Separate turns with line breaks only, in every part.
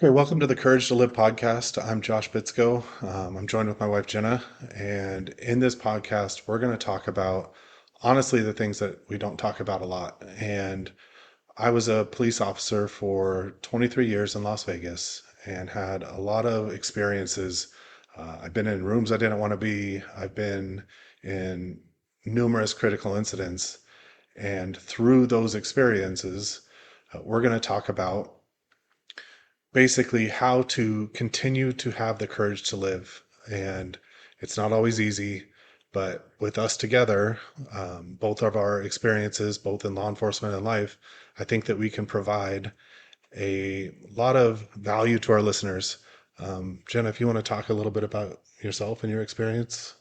Okay, welcome to the Courage to Live podcast. I'm Josh Bitsko. I'm joined with my wife Jenna, and in this podcast, we're going to talk about honestly the things that we don't talk about a lot. And I was a police officer for 23 years in Las Vegas and had a lot of experiences. I've been in rooms I didn't want to be. I've been in numerous critical incidents, and through those experiences, we're going to talk about basically how to continue to have the courage to live. And it's not always easy, but with us together, both of our experiences, both in law enforcement and life, I think that we can provide a lot of value to our listeners. Jenna, if you want to talk a little bit about yourself and your experience.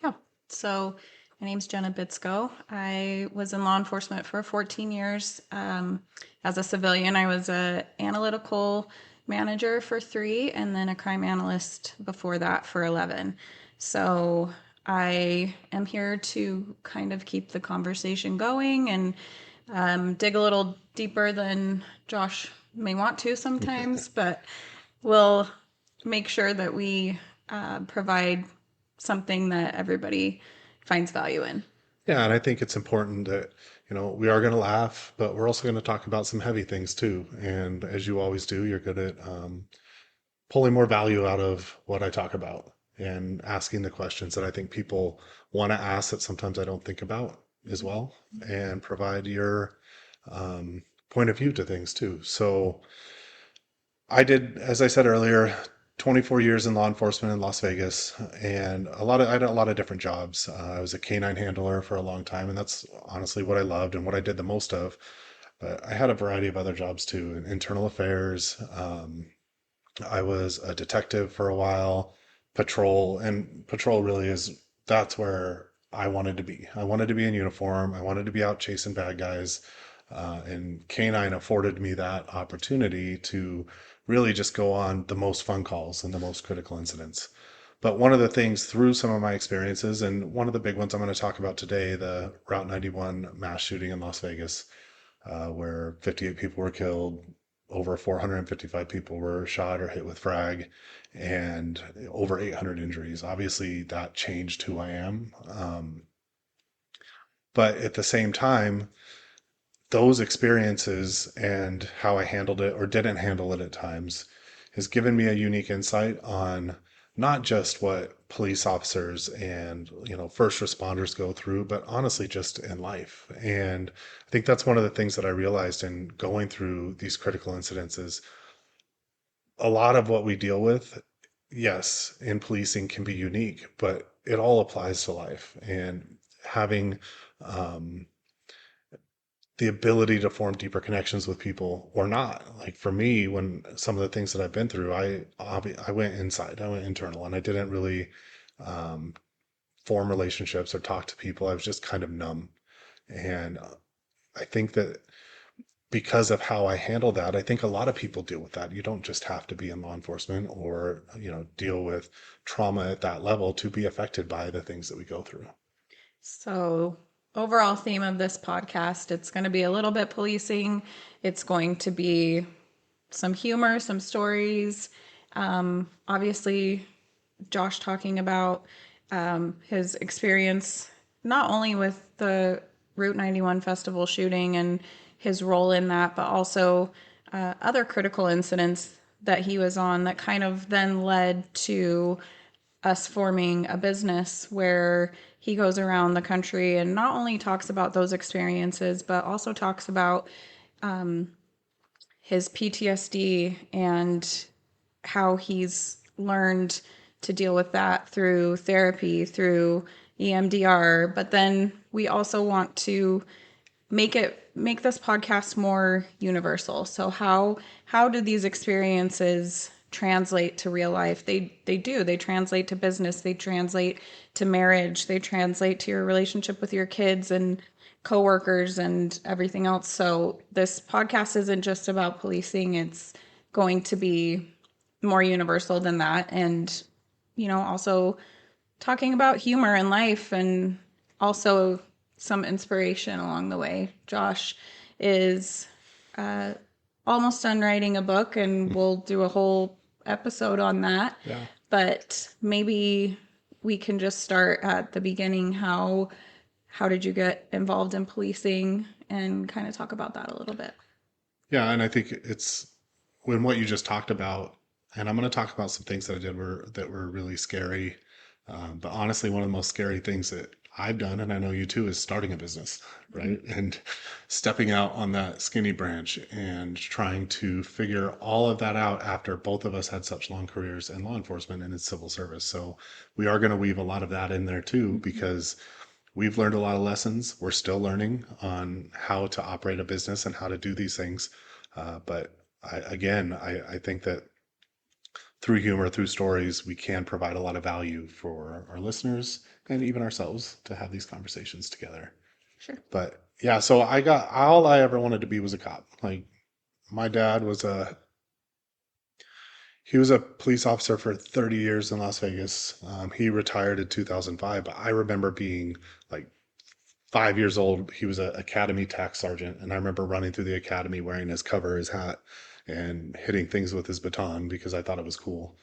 Yeah. So my name's Jenna Bitsko. I was in law enforcement for 14 years. As a civilian, I was a analytical manager for 3 and then a crime analyst before that for 11. So I am here to kind of keep the conversation going and dig a little deeper than Josh may want to sometimes, but we'll make sure that we provide something that everybody finds value in.
Yeah, and I think it's important that, we are going to laugh, but we're also going to talk about some heavy things too. And as you always do, you're good at pulling more value out of what I talk about and asking the questions that I think people want to ask that sometimes I don't think about as well, and provide your point of view to things too. So I did, as I said earlier, 24 years in law enforcement in Las Vegas, and I had a lot of different jobs. I was a canine handler for a long time, and that's honestly what I loved and what I did the most of. But I had a variety of other jobs too, in internal affairs. I was a detective for a while, patrol, and patrol really is that's where I wanted to be. I wanted to be in uniform. I wanted to be out chasing bad guys. And Canine afforded me that opportunity to really just go on the most fun calls and the most critical incidents. But one of the things through some of my experiences, and one of the big ones I'm going to talk about today, the Route 91 mass shooting in Las Vegas, where 58 people were killed, over 455 people were shot or hit with frag, and over 800 injuries. Obviously, that changed who I am. But at the same time, those experiences and how I handled it or didn't handle it at times has given me a unique insight on not just what police officers and first responders go through, but honestly just in life. And I think that's one of the things that I realized in going through these critical incidents is a lot of what we deal with, yes, in policing can be unique, but it all applies to life. And having um, the ability to form deeper connections with people or not. Like for me, when some of the things that I've been through, I went inside, I went internal, and I didn't really um, form relationships or talk to people. I was just kind of numb, and I think that because of how I handle that, I think a lot of people deal with that. You don't just have to be in law enforcement or deal with trauma at that level to be affected by the things that we go through.
So, overall theme of this podcast, it's going to be a little bit policing. It's going to be some humor, some stories. Obviously, Josh talking about his experience not only with the Route 91 festival shooting and his role in that, but also other critical incidents that he was on that kind of then led to us forming a business where he goes around the country and not only talks about those experiences, but also talks about his PTSD and how he's learned to deal with that through therapy, through EMDR. But then we also want to make this podcast more universal. So how do these experiences translate to real life? They translate to business, they translate to marriage, they translate to your relationship with your kids and coworkers and everything else. So this podcast isn't just about policing, it's going to be more universal than that. And also talking about humor in life and also some inspiration along the way. Josh is almost done writing a book, and we'll do a whole episode on that.
Yeah.
But maybe we can just start at the beginning. How did you get involved in policing, and kind of talk about that a little bit?
Yeah, and I think it's when what you just talked about, and I'm going to talk about some things that I did were really scary. But honestly, one of the most scary things that I've done, and I know you too, is starting a business, right? And stepping out on that skinny branch and trying to figure all of that out after both of us had such long careers in law enforcement and in civil service. So we are going to weave a lot of that in there too, because we've learned a lot of lessons. We're still learning on how to operate a business and how to do these things. But I think that through humor, through stories, we can provide a lot of value for our listeners and even ourselves to have these conversations together.
Sure.
But yeah, so I got all I ever wanted to be was a cop. Like my dad was he was a police officer for 30 years in Las Vegas. He retired in 2005, but I remember being like 5 years old. He was an academy tax sergeant, and I remember running through the academy wearing his cover, his hat, and hitting things with his baton because I thought it was cool.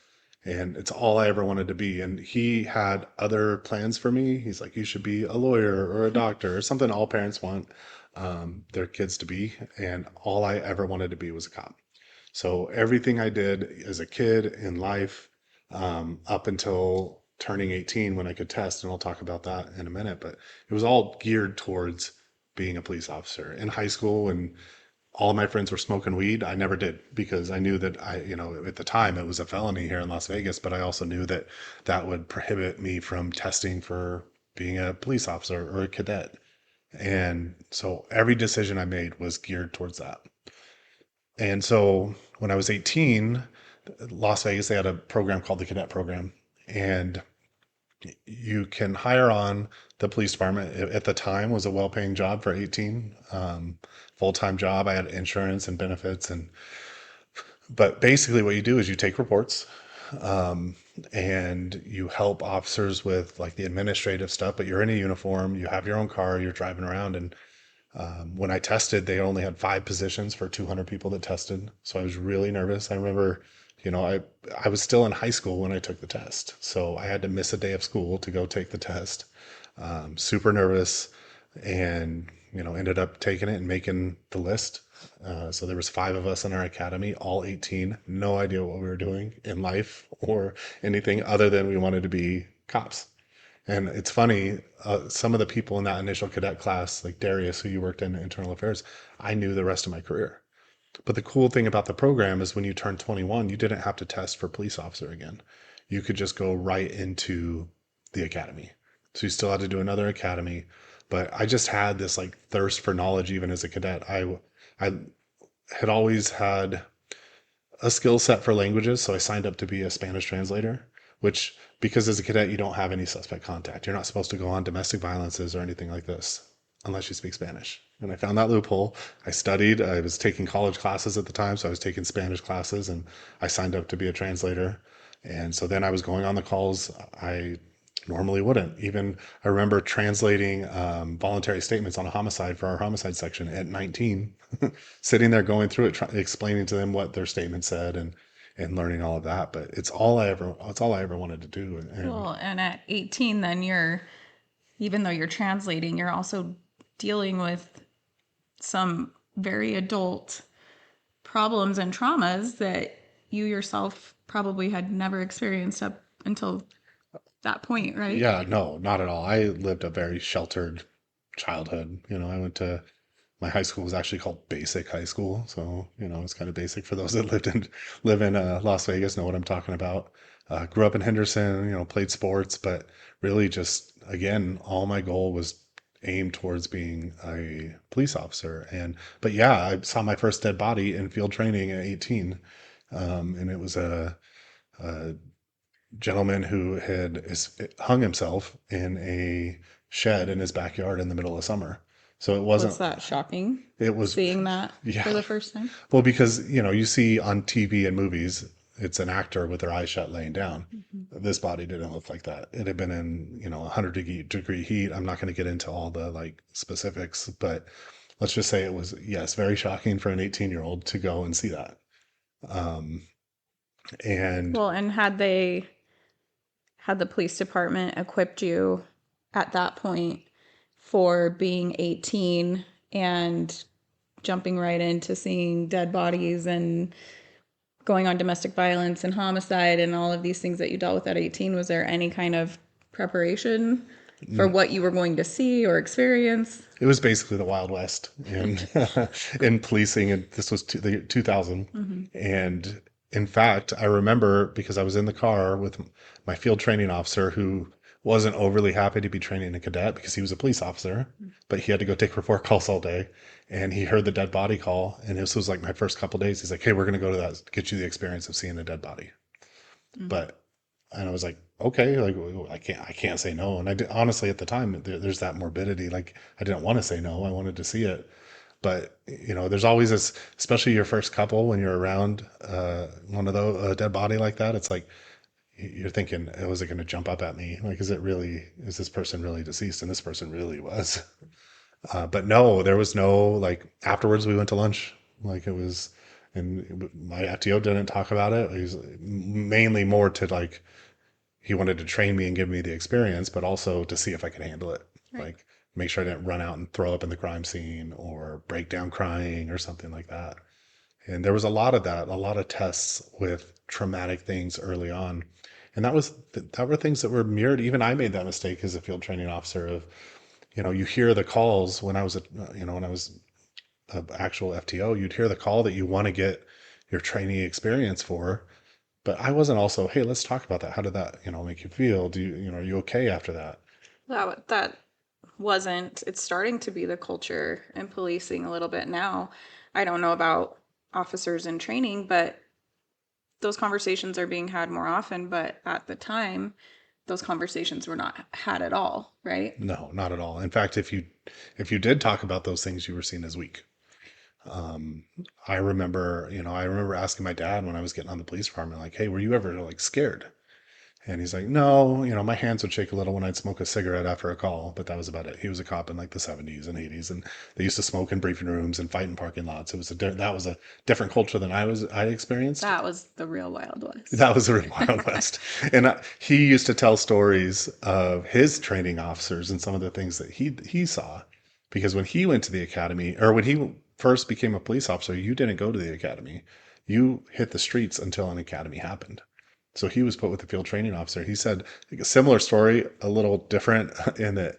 And it's all I ever wanted to be. And he had other plans for me. He's like, you should be a lawyer or a doctor or something all parents want their kids to be. And all I ever wanted to be was a cop. So everything I did as a kid in life, up until turning 18 when I could test, and I'll talk about that in a minute, but it was all geared towards being a police officer. In high school, and all of my friends were smoking weed, I never did because I knew that at the time it was a felony here in Las Vegas, but I also knew that that would prohibit me from testing for being a police officer or a cadet. And so every decision I made was geared towards that. And so when I was 18, Las Vegas, they had a program called the cadet program. And you can hire on the police department. At the time was a well-paying job for 18, full-time job. I had insurance and benefits. But basically what you do is you take reports, and you help officers with like the administrative stuff, but you're in a uniform, you have your own car, you're driving around. And when I tested, they only had 5 positions for 200 people that tested. So I was really nervous. I remember, I was still in high school when I took the test. So I had to miss a day of school to go take the test. Super nervous, and, ended up taking it and making the list. So there was 5 of us in our academy, all 18, no idea what we were doing in life or anything other than we wanted to be cops. And it's funny, some of the people in that initial cadet class, like Darius, who you worked in internal affairs, I knew the rest of my career. But the cool thing about the program is when you turned 21, you didn't have to test for police officer again. You could just go right into the academy. So you still had to do another academy. But I just had this like thirst for knowledge even as a cadet. I had always had a skill set for languages, so I signed up to be a Spanish translator, which, because as a cadet you don't have any suspect contact. You're not supposed to go on domestic violences or anything like this unless you speak Spanish. And I found that loophole. I studied. I was taking college classes at the time, so I was taking Spanish classes, and I signed up to be a translator. And so then I was going on the calls I normally wouldn't. Even I remember translating voluntary statements on a homicide for our homicide section at 19, sitting there going through it, explaining to them what their statement said, and learning all of that. But it's all I ever wanted to do. And
Well, and at 18, then even though you're translating, you're also dealing with some very adult problems and traumas that you yourself probably had never experienced up until that point, right?
yeah, no, not at all. I lived a very sheltered childhood. I went to my high school was actually called Basic High School, so it's kind of basic for those that live in Las Vegas, know what I'm talking about. Grew up in Henderson, played sports, but really just again, all my goal was aimed towards being a police officer. But yeah, I saw my first dead body in field training at 18, and it was a gentleman who had hung himself in a shed in his backyard in the middle of summer. So it
Was
wasn't,
that shocking,
it was,
seeing that
yeah.
for the first time?
Well, because, you see on TV and movies, it's an actor with their eyes shut laying down. This body didn't look like that. It had been in, 100 degree heat. I'm not going to get into all the like specifics, but let's just say it was, yes, very shocking for an 18-year-old to go and see that. Um, and
Well, and had the police department equipped you at that point for being 18 and jumping right into seeing dead bodies and going on domestic violence and homicide and all of these things that you dealt with at 18, was there any kind of preparation for what you were going to see or experience?
it was basically the Wild West in policing, and this was the 2000. And in fact, I remember because I was in the car with my field training officer who wasn't overly happy to be training a cadet because he was a police officer, but he had to go take report calls all day. And he heard the dead body call, and this was like my first couple days. He's like, "Hey, we're going to go to that, get you the experience of seeing a dead body." But and I was like, okay, like I can't say no. And I did, honestly at the time there's that morbidity. Like I didn't want to say no. I wanted to see it. But there's always this, especially your first couple when you're around one of those a dead body like that. It's like you're thinking, oh, is it going to jump up at me? Like, is this person really deceased? And this person really was. But no, there was no like afterwards we went to lunch. Like it was, and my FTO didn't talk about it. He was mainly more to like he wanted to train me and give me the experience, but also to see if I could handle it.
Right.
Like make sure I didn't run out and throw up in the crime scene or break down crying or something like that. And there was a lot of that, a lot of tests with traumatic things early on. And that were things that were mirrored. Even I made that mistake as a field training officer of, you hear the calls when I was, when I was an actual FTO, you'd hear the call that you want to get your trainee experience for, but I wasn't also, hey, let's talk about that. How did that, make you feel? Are you okay after that?
That wasn't, it's starting to be the culture in policing a little bit now. I don't know about officers in training, but those conversations are being had more often. But at the time, those conversations were not had at all, right?
No, not at all. In fact, if you did talk about those things, you were seen as weak. Um, I remember asking my dad when I was getting on the police department, like, hey, were you ever like scared? And he's like, no, my hands would shake a little when I'd smoke a cigarette after a call, but that was about it. He was a cop in like the 70s and 80s, and they used to smoke in briefing rooms and fight in parking lots. That was a different culture than I experienced.
That was the real Wild West.
That was a real Wild West. And he used to tell stories of his training officers and some of the things that he saw. Because when he went to the academy, or when he first became a police officer, you didn't go to the academy. You hit the streets until an academy happened. So he was put with the field training officer. He said like a similar story, a little different in that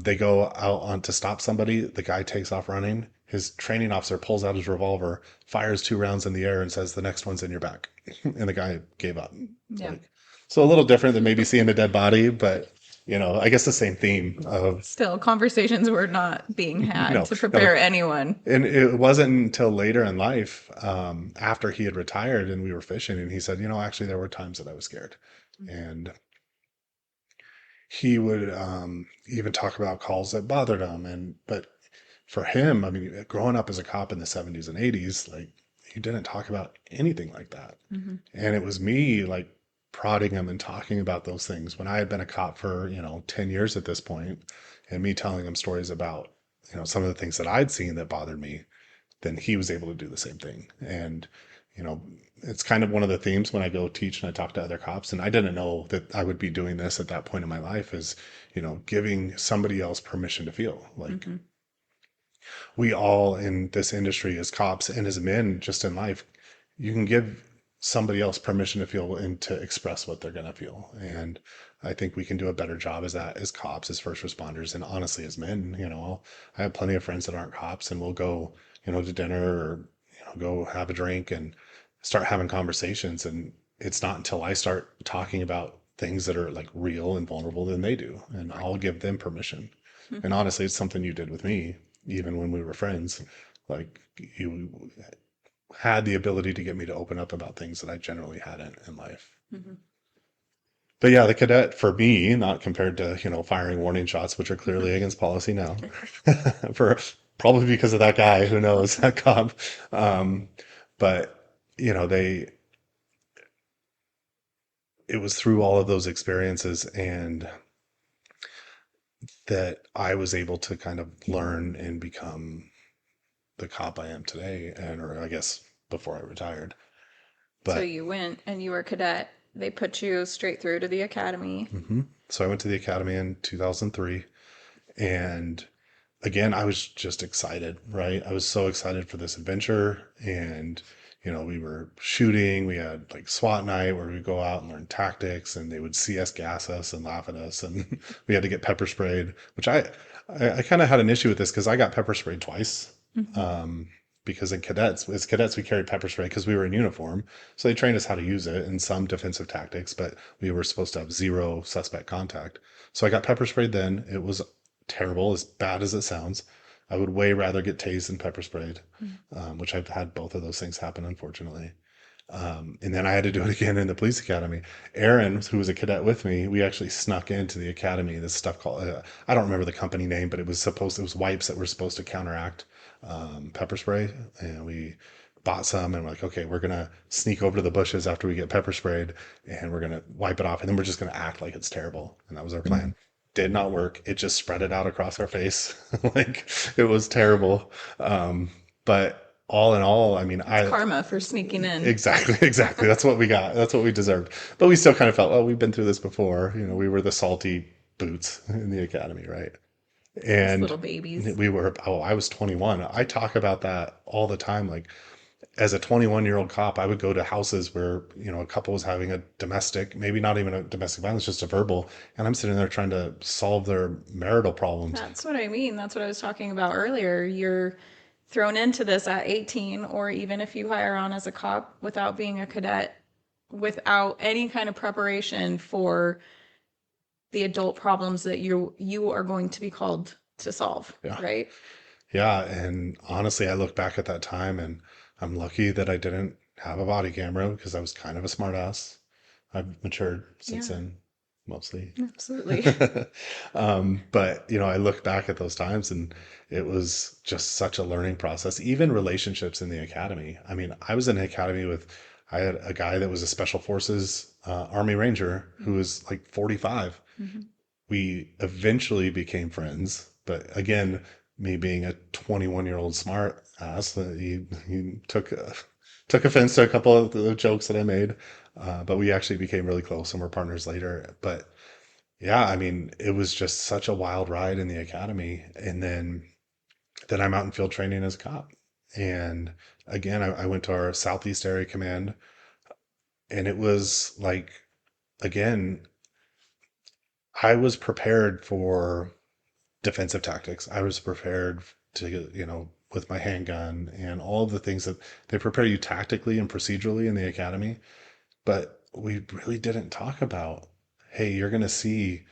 they go out on to stop somebody. The guy takes off running. His training officer pulls out his revolver, fires 2 rounds in the air, and says, "The next one's in your back." And the guy gave up.
Yeah.
Like, so a little different than maybe seeing a dead body, but I guess the same theme of
Still, conversations were not being had
no,
to
no.
prepare anyone.
And it wasn't until later in life, after he had retired and we were fishing, and he said, actually, there were times that I was scared, and he would even talk about calls that bothered him. But for him, I mean, growing up as a cop in the 70s and 80s, like he didn't talk about anything like that. And it was me like prodding him and talking about those things when I had been a cop for, 10 years at this point, and me telling him stories about, some of the things that I'd seen that bothered me. Then he was able to do the same thing. And, you know, it's kind of one of the themes when I go teach and I talk to other cops. And I didn't know that I would be doing this at that point in my life is, giving somebody else permission to feel like we all in this industry as cops and as men just in life, you can give somebody else permission to feel and to express what they're going to feel. And I think we can do a better job as that as cops, as first responders, and honestly as men. I have plenty of friends that aren't cops, and we'll go, to dinner or go have a drink and start having conversations. And it's not until I start talking about things that are like real and vulnerable than they do, and I'll give them permission. And honestly, it's something you did with me, even when we were friends. Like you had the ability to get me to open up about things that I generally hadn't in life. But yeah, the cadet for me, not compared to, firing warning shots, which are clearly against policy now, for probably because of that guy, who knows, that cop. Um, but, it was through all of those experiences and that I was able to kind of learn and become the cop I am today, and or I guess before I retired.
So
But
you went and you were a cadet. They put you straight through to the academy.
so I went to the academy in 2003, and again, I was just excited, right? I was so excited for this adventure. And, we were shooting. We had like SWAT night where we go out and learn tactics, and they would CS gas us and laugh at us. And we had to get pepper sprayed, which I kind of had an issue with this because I got pepper sprayed twice.
Mm-hmm.
Because as cadets, we carried pepper spray because we were in uniform. So they trained us how to use it in some defensive tactics, but we were supposed to have zero suspect contact. So I got pepper sprayed then. It was terrible, as bad as it sounds. I would way rather get tased than pepper sprayed, which I've had both of those things happen, unfortunately. And then I had to do it again in the police academy. Aaron, who was a cadet with me, we actually snuck into the academy. This stuff called, I don't remember the company name, but it was wipes that were supposed to counteract pepper spray. And we bought some and we're like, okay, we're going to sneak over to the bushes after we get pepper sprayed and we're going to wipe it off. And then we're just going to act like it's terrible. And that was our plan. Did not work. It just spread it out across our face. Like it was terrible. But all in all, I mean,
It's karma for sneaking in.
exactly, exactly. That's what we got. That's what we deserved. But we still kind of felt, oh, we've been through this before. We were the salty boots in the academy, right?
These
And
little babies.
I was 21. I talk about that all the time. Like as a 21-year-old cop, I would go to houses where, a couple was having a domestic, maybe not even a domestic violence, just a verbal. And I'm sitting there trying to solve their marital problems.
That's what I mean. That's what I was talking about earlier. You're thrown into this at 18, or even if you hire on as a cop without being a cadet, without any kind of preparation for the adult problems that you are going to be called to solve,
Yeah.
right?
Yeah. And honestly, I look back at that time and I'm lucky that I didn't have a body camera because I was kind of a smartass. I've matured since
Yeah,
then, mostly.
absolutely.
But I look back at those times and it was just such a learning process. Even relationships in the academy. I mean, I was in the academy I had a guy that was a special forces Army Ranger who was like 45.
Mm-hmm.
We eventually became friends, but again, me being a 21-year-old smart ass, he took offense to a couple of the jokes that I made. But we actually became really close and we're partners later. But yeah, I mean, it was just such a wild ride in the academy. And then I'm out in field training as a cop. And again, I went to our Southeast Area Command, and it was like, again, I was prepared for defensive tactics. I was prepared to, with my handgun and all of the things that they prepare you tactically and procedurally in the academy. But we really didn't talk about, hey, you're going to see,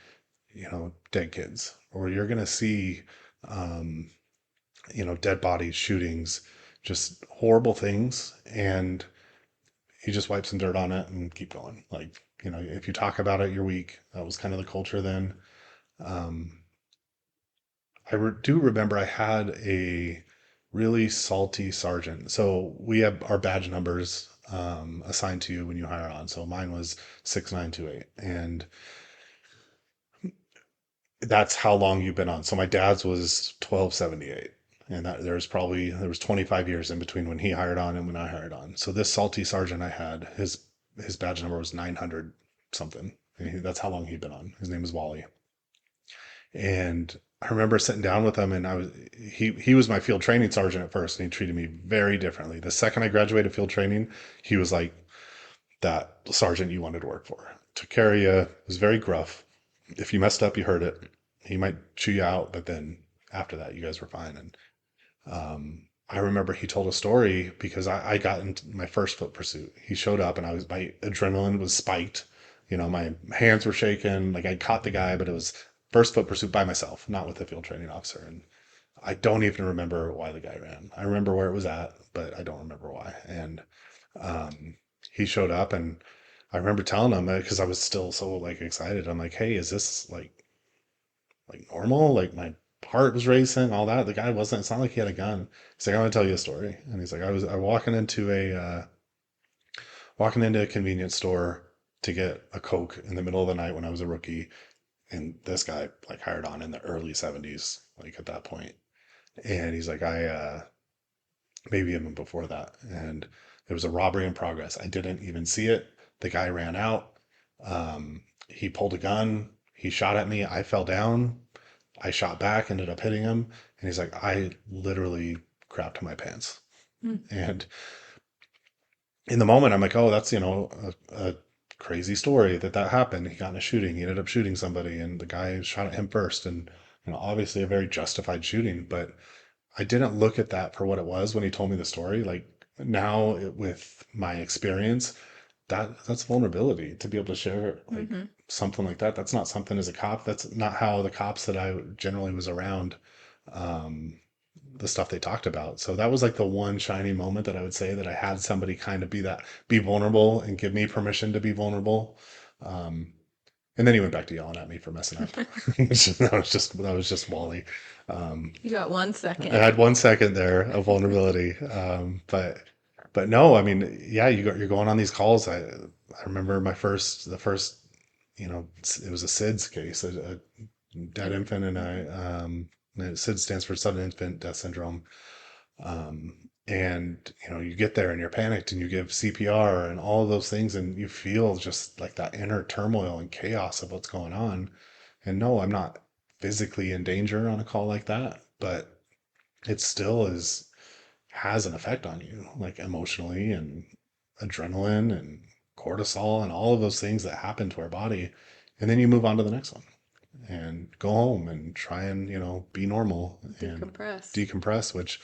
dead kids, or you're going to see, um, dead bodies, shootings, just horrible things. And you just wipe some dirt on it and keep going. Like, if you talk about it, you're weak. That was kind of the culture then. Um, do remember I had a really salty sergeant. So we have our badge numbers assigned to you when you hire on. So mine was 6928. And that's how long you've been on. So my dad's was 1278. And there was 25 years in between when he hired on and when I hired on. So this salty sergeant I had, his badge number was 900 something. And that's how long he'd been on. His name was Wally. And I remember sitting down with him, and he was my field training sergeant at first, and he treated me very differently. The second I graduated field training, he was like that sergeant you wanted to work for. Took care of you, was very gruff. If you messed up, you heard it. He might chew you out, but then after that, you guys were fine. And I remember he told a story because I got into my first foot pursuit. He showed up, and my adrenaline was spiked. My hands were shaking. Like I caught the guy, but it was first foot pursuit by myself, not with a field training officer. And I don't even remember why the guy ran. I remember where it was at, but I don't remember why. And he showed up, and I remember telling him because I was still so like excited. I'm like, "Hey, is this like normal? Like my heart was racing, all that." The guy wasn't. It's not like he had a gun. He's like, "I'm gonna tell you a story." And he's like, I walking into a convenience store to get a Coke in the middle of the night when I was a rookie, And this guy like hired on in the early 70s, like at that point. And he's like, maybe even before that. And there was a robbery in progress. I didn't even see it. The guy ran out. He pulled a gun. He shot at me. I fell down. I shot back, ended up hitting him. And he's like, I literally crapped my pants.
Mm.
And in the moment, I'm like, oh, that's, a crazy story that happened. He got in a shooting. He ended up shooting somebody, and the guy shot at him first. And, obviously a very justified shooting. But I didn't look at that for what it was when he told me the story. Like now, with my experience, that's vulnerability to be able to share like
Mm-hmm.
something like that. That's not something as a cop. That's not how the cops that I generally was around, um, the stuff they talked about. So that was like the one shiny moment that I would say that I had somebody kind of be vulnerable and give me permission to be vulnerable. Um, and then he went back to yelling at me for messing up. that was just Wally. Um,
You got one
I
second.
had 1 second there of vulnerability, but no, I mean, yeah, you're going on these calls. I remember the first, it was a SIDS case, a dead infant, and SIDS stands for sudden infant death syndrome. And you get there and you're panicked and you give CPR and all of those things, and you feel just like that inner turmoil and chaos of what's going on. And no, I'm not physically in danger on a call like that, but it still has an effect on you, like emotionally, and adrenaline and cortisol and all of those things that happen to our body. And then you move on to the next one and go home and try and, be normal and
Decompress.
decompress, which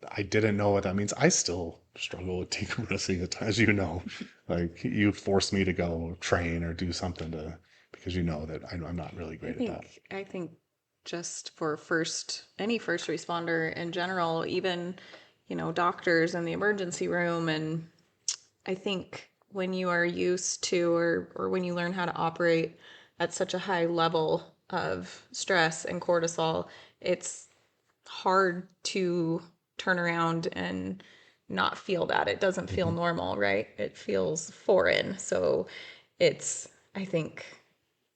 I didn't know what that means. I still struggle with decompressing at times, as you know. Like you force me to go train or do something to because you know that I'm not really
I
great at that.
think I think just for any first responder in general, even doctors in the emergency room, and I think when you are used to or when you learn how to operate at such a high level of stress and cortisol, it's hard to turn around and not feel that. It doesn't feel
Hmm.
normal, right? It feels foreign. So it's, I think,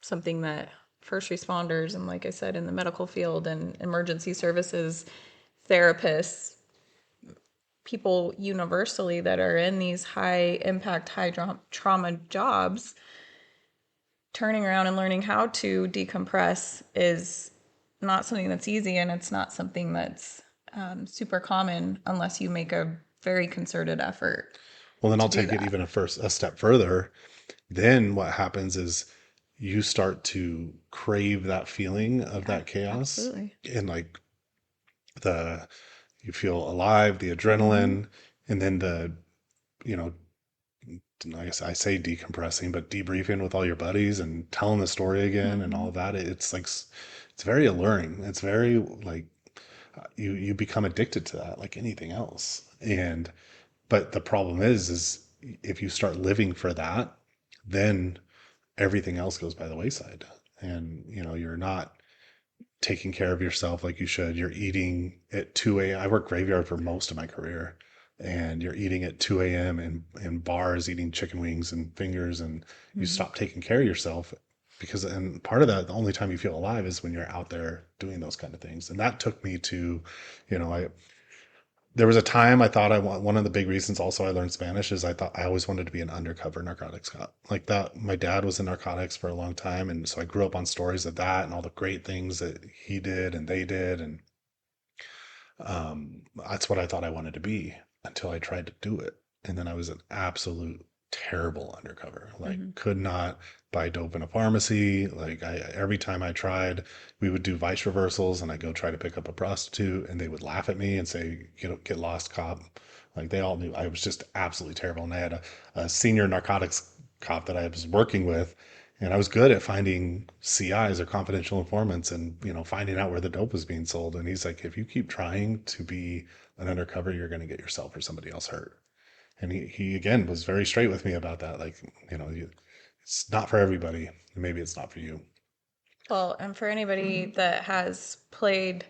something that first responders and, like I said, in the medical field and emergency services, therapists, people universally that are in these high impact, high trauma jobs, turning around and learning how to decompress is not something that's easy, and it's not something that's super common unless you make a very concerted effort
Well, then I'll
to do
take it
that.
even a step further. Then what happens is you start to crave that feeling of
Yeah,
that chaos,
absolutely.
and like the you feel alive, the
Mm-hmm.
adrenaline, and then you know I guess I say decompressing, but debriefing with all your buddies and telling the story again and all
Mm-hmm.
of that. It's like it's very alluring. It's very like you become addicted to that, like anything else. And but the problem is if you start living for that, then everything else goes by the wayside, and you're not taking care of yourself like you should. You're eating at 2 a.m. I worked graveyard for most of my career, and you're eating at 2 a.m. in bars, eating chicken wings and fingers, and you
Mm-hmm.
stop taking care of yourself because, and part of that, the only time you feel alive is when you're out there doing those kind of things. And that took me to, I there was a time I thought one of the big reasons also I learned Spanish is I thought I always wanted to be an undercover narcotics cop. Like that, my dad was in narcotics for a long time. And so I grew up on stories of that and all the great things that he did and they did. And that's what I thought I wanted to be until I tried to do it. And then I was an absolute terrible undercover. Like
Mm-hmm.
could not buy dope in a pharmacy. Like every time I tried, we would do vice reversals and I go try to pick up a prostitute and they would laugh at me and say, get lost, cop. Like they all knew I was just absolutely terrible. And I had a senior narcotics cop that I was working with, and I was good at finding CIs or confidential informants and, finding out where the dope was being sold. And he's like, if you keep trying to be an undercover, you're going to get yourself or somebody else hurt. And he again was very straight with me about that. Like, it's not for everybody. Maybe it's not for you.
Well, and for anybody that has played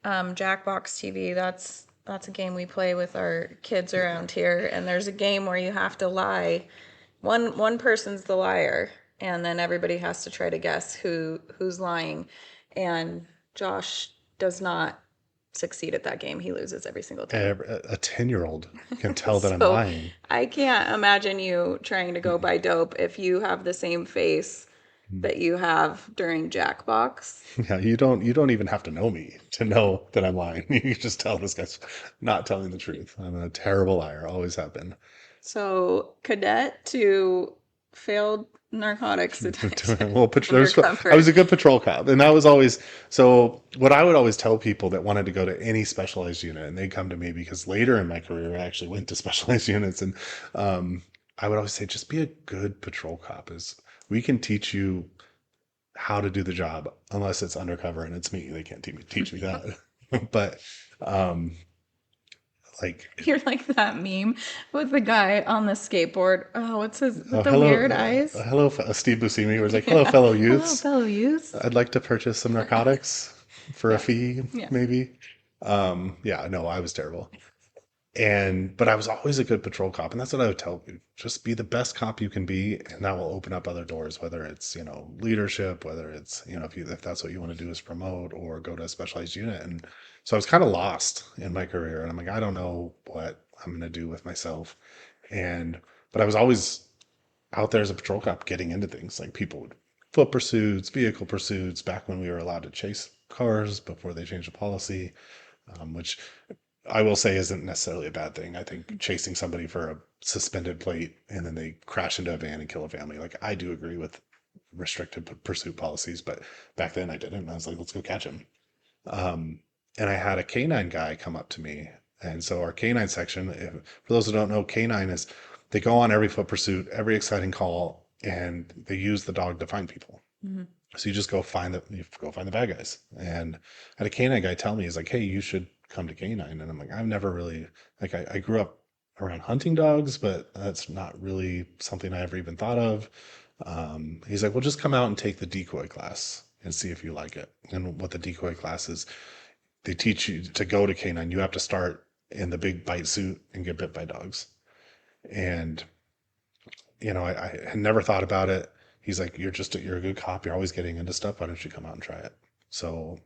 Jackbox TV, that's a game we play with our kids around here. And there's a game where you have to lie. One person's the liar, and then everybody has to try to guess who's lying. And Josh does not succeed at that game. He loses every single time.
A 10-year-old can tell that I'm
So
lying.
I can't imagine you trying to go by dope if you have the same face that you have during Jackbox.
Yeah, you don't even have to know me to know that I'm lying. You can just tell this guy's not telling the truth. I'm a terrible liar, always have been.
So cadet to failed narcotics detection
Well, I was
undercover.
a good patrol cop, and that was always so. What I would always tell people that wanted to go to any specialized unit, and they come to me because later in my career I actually went to specialized units, and um, I would always say, just be a good patrol cop. Is we can teach you how to do the job, unless it's undercover and it's me. They can't teach me that. But um, like,
You're like that meme with the guy on the skateboard. Oh, what's his with
oh,
the weird eyes?
hello, Steve Buscemi was like, hello,
Yeah.
fellow
Hello,
youths.
fellow youths.
I'd like to purchase some narcotics for a
Yeah.
fee,
Yeah.
maybe. Yeah, no, I was terrible. But I was always a good patrol cop, and that's what I would tell you. Just be the best cop you can be, and that will open up other doors, whether it's, leadership, whether it's, if that's what you want to do is promote or go to a specialized unit. And so I was kind of lost in my career, and I'm like, I don't know what I'm going to do with myself. But I was always out there as a patrol cop getting into things like people would foot pursuits, vehicle pursuits, back when we were allowed to chase cars before they changed the policy, which I will say isn't necessarily a bad thing. I think chasing somebody for a suspended plate and then they crash into a van and kill a family, like I do agree with restricted pursuit policies, but back then I didn't. And I was like, let's go catch him. Um, and I had a canine guy come up to me. And so our canine section, for those who don't know, canine is they go on every foot pursuit, every exciting call, and they use the dog to find people.
Mhm.
So you go find the bad guys. And I had a canine guy tell me, he's like, hey, you should come to canine. And I'm like, I've never really like I grew up around hunting dogs, but that's not really something I ever even thought of. He's like, well, just come out and take the decoy class and see if you like it. And what the decoy class is, they teach you to go to canine. You have to start in the big bite suit and get bit by dogs. And I had never thought about it. He's like, you're a good cop. You're always getting into stuff. Why don't you come out and try it? So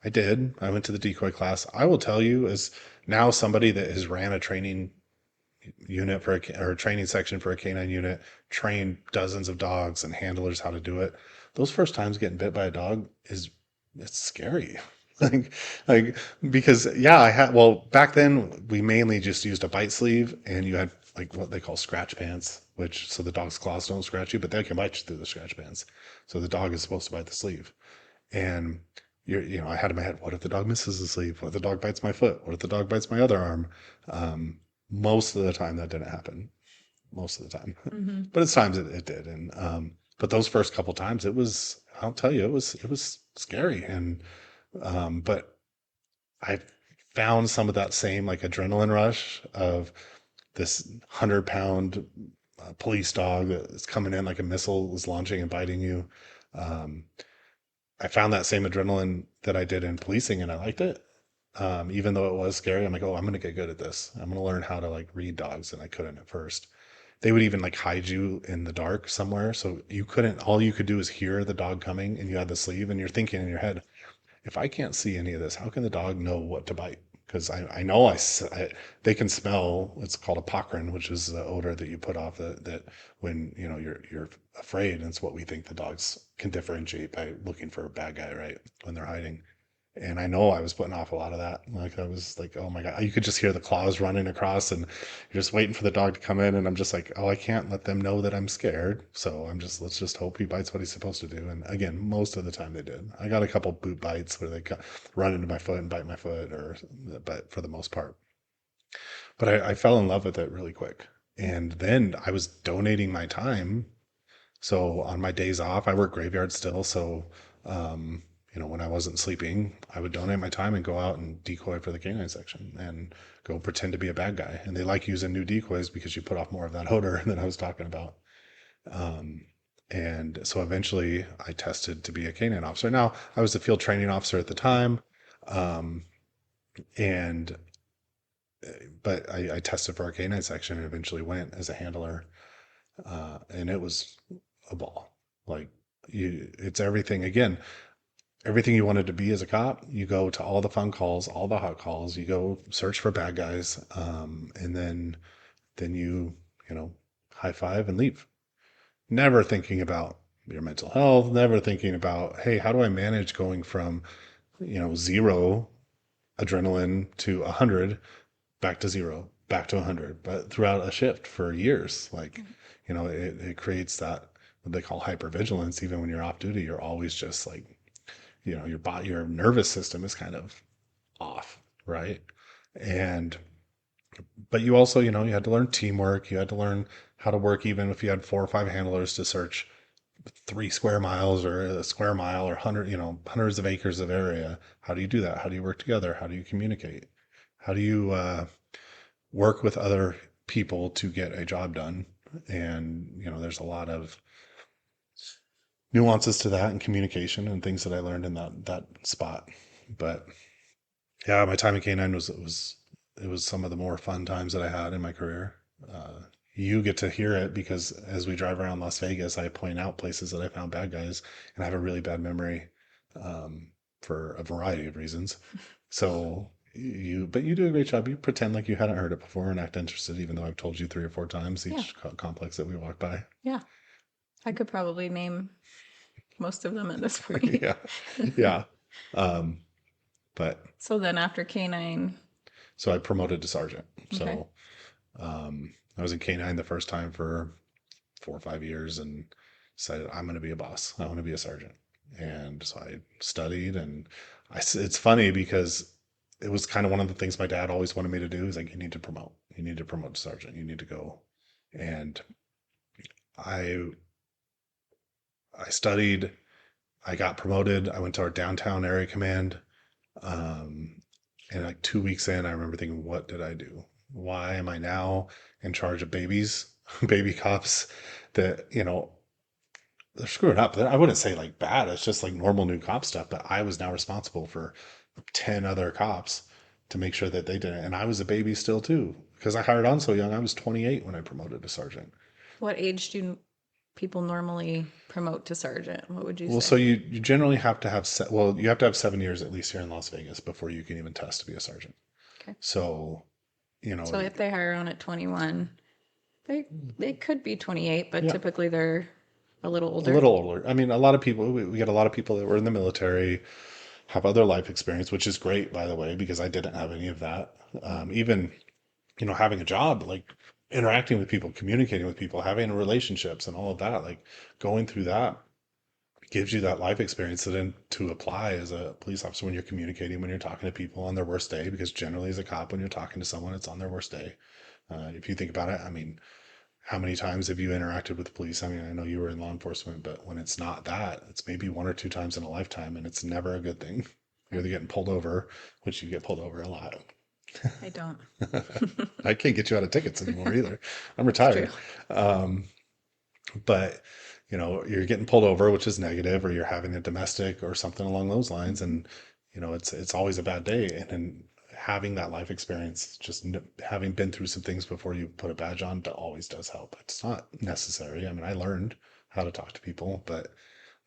I did. I went to the decoy class. I will tell you, as now somebody that has ran a training unit or a training section for a canine unit, trained dozens of dogs and handlers how to do it. Those first times getting bit by a dog it's scary. like like because yeah, I had well back then we mainly just used a bite sleeve and you had like what they call scratch pants, which so the dog's claws don't scratch you, but they can bite you through the scratch pants. So the dog is supposed to bite the sleeve. And I had in my head, what if the dog misses the sleeve? What if the dog bites my foot? What if the dog bites my other arm? Um, Most of the time that didn't happen. Most of the time,
Mhm.
but it's times it did. But those first couple times, I'll tell you, it was scary. But I found some of that same like adrenaline rush of this 100-pound police dog that's coming in like a missile is launching and biting you. Um, I found that same adrenaline that I did in policing, and I liked it. Even though it was scary, I'm like, oh, I'm gonna get good at this. I'm gonna learn how to like read dogs, and I couldn't at first. They would even like hide you in the dark somewhere, so you couldn't. All you could do is hear the dog coming, and you had the sleeve, and you're thinking in your head, if I can't see any of this, how can the dog know what to bite? Because I know they can smell. It's called a apocrine, which is the odor that you put off that when you're afraid. And it's what we think the dogs can differentiate by looking for a bad guy, right? When they're hiding. And I know I was putting off a lot of that. Like I was like, oh my God, you could just hear the claws running across and you're just waiting for the dog to come in. And I'm just like, oh, I can't let them know that I'm scared. So let's just hope he bites what he's supposed to do. And again, most of the time they did. I got a couple boot bites where run into my foot and bite my foot but for the most part. But I fell in love with it really quick. And then I was donating my time so on my days off, I work graveyard still. So, when I wasn't sleeping, I would donate my time and go out and decoy for the canine section and go pretend to be a bad guy. And they like using new decoys because you put off more of that odor that I was talking about. Um, and so eventually I tested to be a canine officer. Now I was a field training officer at the time. Um, and, but I tested for our canine section and eventually went as a handler. And it was a ball. Like it's everything again. Everything you wanted to be as a cop, you go to all the fun calls, all the hot calls. You go search for bad guys, and then you know high five and leave. Never thinking about your mental health. Never thinking about, hey, how do I manage going from zero adrenaline to 100 back to zero, back to 100, but throughout a shift for years. Like, it creates that what they call hypervigilance. Even when you're off duty, you're always just like, your body, your nervous system is kind of off, right? And, but you also, you had to learn teamwork. You had to learn how to work, even if you had 4 or 5 handlers to search 3 square miles or a square mile or hundreds of acres of area. How do you do that? How do you work together? How do you communicate? How do you work with other people to get a job done? And there's a lot of nuances to that and communication and things that I learned in that spot. But yeah, my time in K9 was some of the more fun times that I had in my career. You get to hear it because as we drive around Las Vegas, I point out places that I found bad guys, and I have a really bad memory for a variety of reasons. So but you do a great job. You pretend like you hadn't heard it before and act interested, even though I've told you 3 or 4 times
Yeah.
each complex that we walk by.
Yeah. I could probably name most of them at this point.
Yeah, yeah. Um, but
So then after K9,
so I promoted to sergeant.
okay.
So I was in K9 the first time for 4 or 5 years and decided I'm going to be a boss. I want to be a sergeant. And so I studied and it's funny because it was kind of one of the things my dad always wanted me to do is like, you need to promote. You need to promote to sergeant. You need to go. And I I studied. I got promoted. I went to our downtown area command. Um, and like 2 weeks in, I remember thinking, what did I do? Why am I now in charge of babies, baby cops that, they're screwing up. I wouldn't say like bad. It's just like normal new cop stuff. But I was now responsible for 10 other cops to make sure that they didn't. And I was a baby still too, because I hired on so young. I was 28 when I promoted to sergeant.
What age do people normally promote to sergeant? What would you
Well,
say?
so you generally have to have, well, you have to have 7 years at least here in Las Vegas before you can even test to be a sergeant.
Okay.
So, you know,
So if they hire on at 21, they could be 28, but
yeah,
typically they're a little
a
older.
little older. I mean, a lot of people, we get a lot of people that were in the military, have other life experience, which is great, by the way, because I didn't have any of that. Even, having a job, like interacting with people, communicating with people, having relationships and all of that, like going through that gives you that life experience that then to apply as a police officer when you're communicating, when you're talking to people on their worst day, because generally as a cop, when you're talking to someone, it's on their worst day. If you think about it, I mean, how many times have you interacted with the police? I mean, I know you were in law enforcement, but when it's not that, it's maybe 1 or 2 times in a lifetime, and it's never a good thing. You're either getting pulled over, which you get pulled over a lot.
I don't.
I can't get you out of tickets anymore either. I'm
It's true.
retired. Um, but you're getting pulled over, which is negative, or you're having a domestic or something along those lines, and it's always a bad day. And then having that life experience, just having been through some things before you put a badge on, always does help. It's not necessary. I mean, I learned how to talk to people, but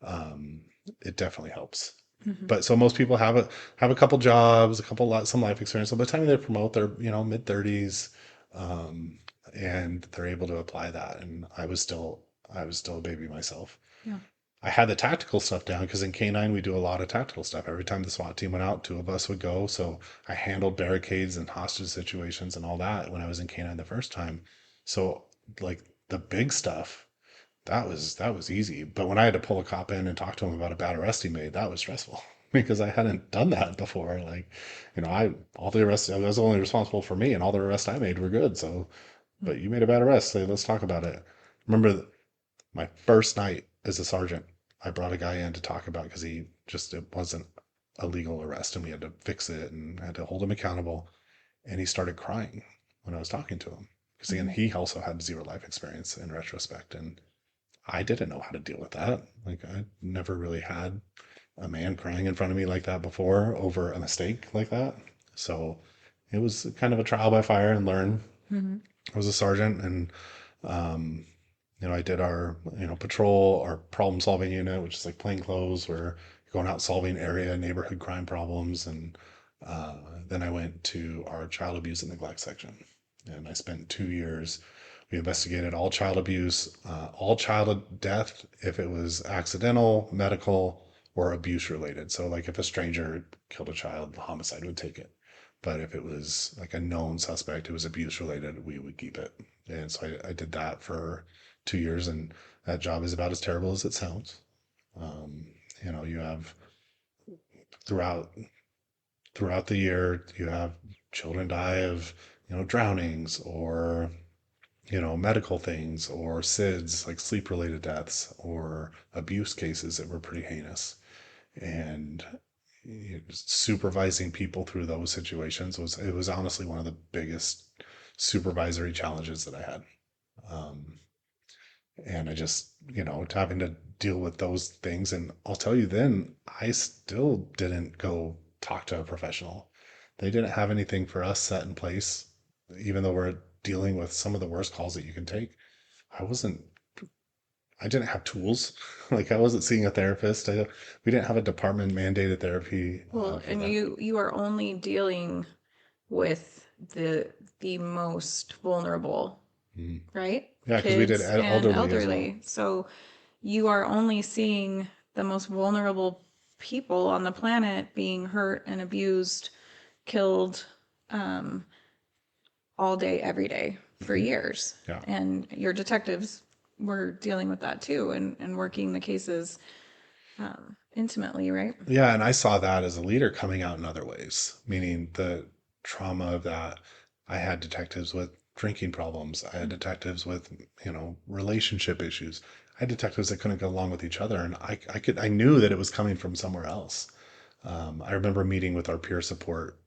um, it definitely helps.
Mm-hmm.
But so most people have a couple jobs, some life experience. So by the time they promote, they're mid 30s, um, and they're able to apply that. And I was still a baby myself.
Yeah.
I had the tactical stuff down because in K9 we do a lot of tactical stuff. Every time the SWAT team went out, 2 of us would go. So I handled barricades and hostage situations and all that when I was in K9 the first time. So like the big stuff, that was easy. But when I had to pull a cop in and talk to him about a bad arrest he made, that was stressful because I hadn't done that before. Like, I all the arrests I was only responsible for me, and all the arrests I made were good. So, but you made a bad arrest, so let's talk about it. Remember my first night as a sergeant, I brought a guy in to talk about because it wasn't a legal arrest, and we had to fix it and had to hold him accountable. And he started crying when I was talking to him because again,
Mm-hmm.
he also had zero life experience in retrospect, and I didn't know how to deal with that. Like I never really had a man crying in front of me like that before over a mistake like that. So it was kind of a trial by fire and learn.
Mm-hmm.
I was a sergeant, and um, I did our, patrol, our problem solving unit, which is like plain clothes, where you're going out solving area neighborhood crime problems. And uh, then I went to our child abuse and neglect section, and I spent 2 years. We investigated all child abuse, all child death, if it was accidental, medical, or abuse related. So, like if a stranger killed a child, the homicide would take it. But if it was like a known suspect, it was abuse related, we would keep it. And so I did that for 2 years, and that job is about as terrible as it sounds. Um, you have throughout throughout the year, you have children die of drownings or medical things or SIDS, like sleep related deaths, or abuse cases that were pretty heinous. And supervising people through those situations was honestly one of the biggest supervisory challenges that I had. Um, and I just, having to deal with those things. And I'll tell you, then I still didn't go talk to a professional. They didn't have anything for us set in place, even though we're dealing with some of the worst calls that you can take. I wasn't, I didn't have tools. Like I wasn't seeing a therapist. We didn't have a department mandated therapy
Well,
for
and
that.
you are only dealing with the most vulnerable,
Mhm.
right?
Yeah, because we did
Kids and
elderly as well.
elderly. So you are only seeing the most vulnerable people on the planet being hurt and abused, killed, um, all day, every day for
Hmm.
years.
Yeah.
And your detectives were dealing with that too, and working the cases intimately, right?
Yeah, and I saw that as a leader coming out in other ways, meaning the trauma of that. I had detectives with drinking problems. I had detectives with, relationship issues. I had detectives that couldn't get along with each other, and I knew that it was coming from somewhere else. I remember meeting with our peer support.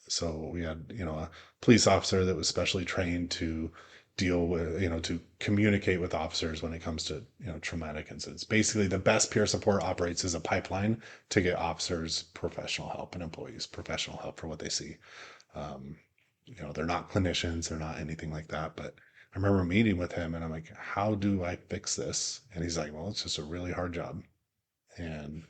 So we had, a police officer that was specially trained to deal with, to communicate with officers when it comes to, traumatic incidents. Basically, the best peer support operates as a pipeline to get officers professional help and employees professional help for what they see. Um, they're not clinicians, they're not anything like that. But I remember meeting with him and I'm like, how do I fix this? And he's like, well, it's just a really hard job. And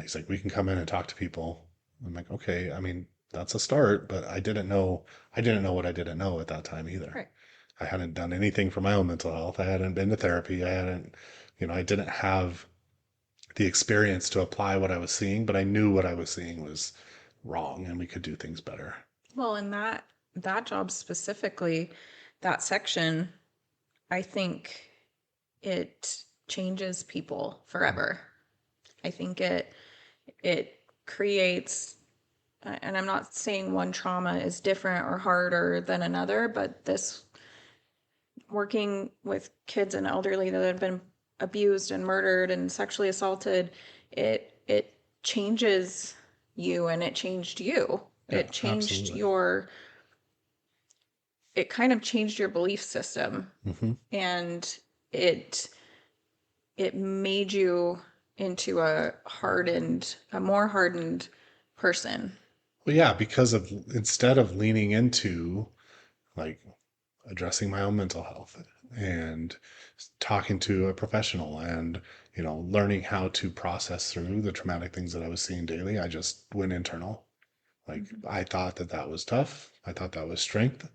he's like, we can come in and talk to people. I'm like, okay, I mean, that's a start, but I didn't know what I didn't know at that time either.
Right.
I hadn't done anything for my own mental health. I hadn't been to therapy. I hadn't, I didn't have the experience to apply what I was seeing, but I knew what I was seeing was wrong and we could do things better.
Well, in that job specifically, that section, I think it changes people forever. I think it creates, and I'm not saying one trauma is different or harder than another, but this working with kids and elderly that have been abused and murdered and sexually assaulted, it changes you and it changed you.
Yeah,
It changed
absolutely.
your it kind of changed your belief system,
Hmm.
and it it made you into a more hardened person.
Well, yeah, because of instead of leaning into like addressing my own mental health and talking to a professional and learning how to process through the traumatic things that I was seeing daily, I just went internal. Like
Mhm.
I thought that that was tough, I thought that was strength.